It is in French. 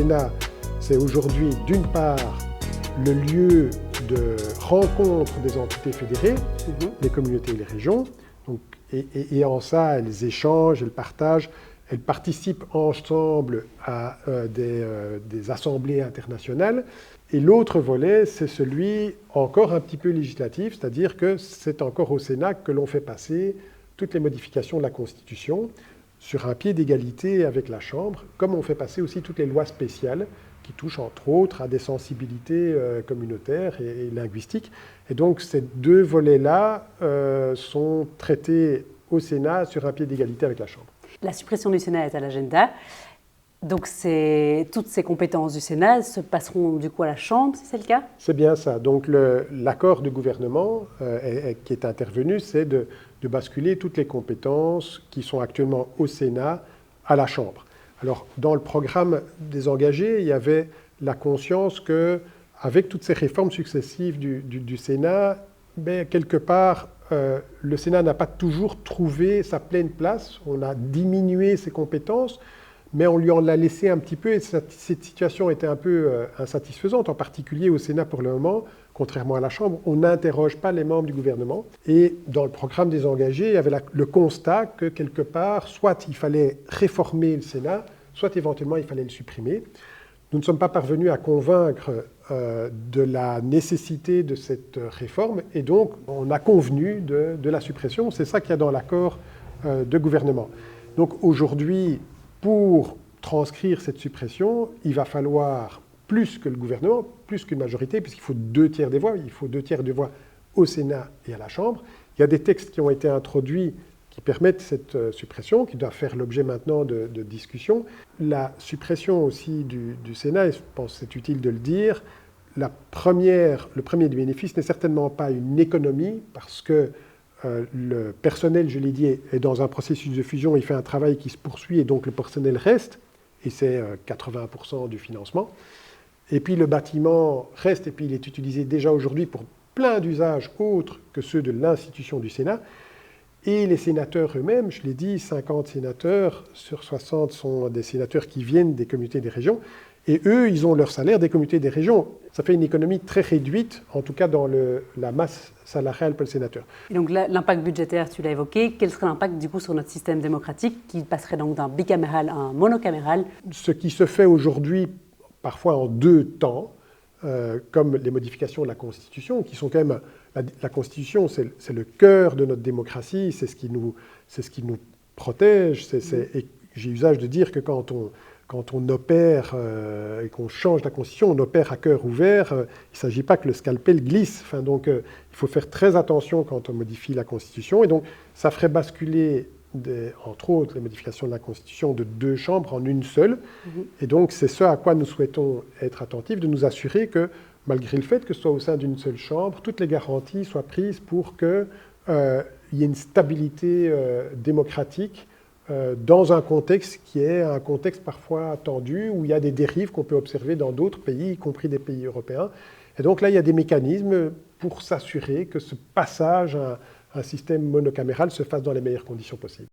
Sénat, c'est aujourd'hui d'une part le lieu de rencontre des entités fédérées, les communautés et les régions. Donc, et en ça, elles échangent, elles partagent, elles participent ensemble à des assemblées internationales. Et l'autre volet, c'est celui encore un petit peu législatif, c'est-à-dire que c'est encore au Sénat que l'on fait passer toutes les modifications de la Constitution sur un pied d'égalité avec la Chambre, comme on fait passer aussi toutes les lois spéciales qui touchent entre autres à des sensibilités communautaires et linguistiques. Et donc ces deux volets-là sont traités au Sénat sur un pied d'égalité avec la Chambre. La suppression du Sénat est à l'agenda. Donc toutes ces compétences du Sénat se passeront du coup à la Chambre, si c'est le cas? C'est bien ça. Donc l'accord de gouvernement qui est intervenu, c'est de basculer toutes les compétences qui sont actuellement au Sénat à la Chambre. Alors dans le programme des engagés, il y avait la conscience qu'avec toutes ces réformes successives du Sénat, quelque part, le Sénat n'a pas toujours trouvé sa pleine place. On a diminué ses compétences, mais on lui en a laissé un petit peu, et cette situation était un peu insatisfaisante, en particulier au Sénat pour le moment, contrairement à la Chambre, on n'interroge pas les membres du gouvernement. Et dans le programme des engagés, il y avait le constat que quelque part, soit il fallait réformer le Sénat, soit éventuellement il fallait le supprimer. Nous ne sommes pas parvenus à convaincre de la nécessité de cette réforme, et donc on a convenu de la suppression. C'est ça qu'il y a dans l'accord de gouvernement. Donc aujourd'hui, pour transcrire cette suppression, il va falloir plus que le gouvernement, plus qu'une majorité, puisqu'il faut 2/3 des voix. Il faut 2/3 des voix au Sénat et à la Chambre. Il y a des textes qui ont été introduits qui permettent cette suppression, qui doivent faire l'objet maintenant de discussions. La suppression aussi du Sénat, et je pense que c'est utile de le dire, le premier bénéfice n'est certainement pas une économie, parce que le personnel, je l'ai dit, est dans un processus de fusion, il fait un travail qui se poursuit et donc le personnel reste, et c'est 80% du financement. Et puis le bâtiment reste, et puis il est utilisé déjà aujourd'hui pour plein d'usages autres que ceux de l'institution du Sénat. Et les sénateurs eux-mêmes, je l'ai dit, 50 sénateurs sur 60 sont des sénateurs qui viennent des communautés des régions. Et eux, ils ont leur salaire des communautés des régions. Ça fait une économie très réduite, en tout cas dans la masse salariale pour le sénateur. Et donc l'impact budgétaire, tu l'as évoqué. Quel serait l'impact du coup sur notre système démocratique qui passerait donc d'un bicaméral à un monocaméral? Ce qui se fait aujourd'hui, parfois en 2 temps, comme les modifications de la Constitution, qui sont quand même... La Constitution, c'est le cœur de notre démocratie, c'est ce qui nous protège. Et j'ai usage de dire que quand on opère et qu'on change la Constitution, on opère à cœur ouvert. Il ne s'agit pas que le scalpel glisse. Donc, il faut faire très attention quand on modifie la Constitution. Et donc, ça ferait basculer, entre autres, les modifications de la Constitution de 2 chambres en une seule. Et donc, c'est ce à quoi nous souhaitons être attentifs, de nous assurer que, malgré le fait que ce soit au sein d'une seule chambre, toutes les garanties soient prises pour qu'il y ait une stabilité démocratique dans un contexte qui est un contexte parfois tendu, où il y a des dérives qu'on peut observer dans d'autres pays, y compris des pays européens. Et donc là, il y a des mécanismes pour s'assurer que ce passage à un système monocaméral se fasse dans les meilleures conditions possibles.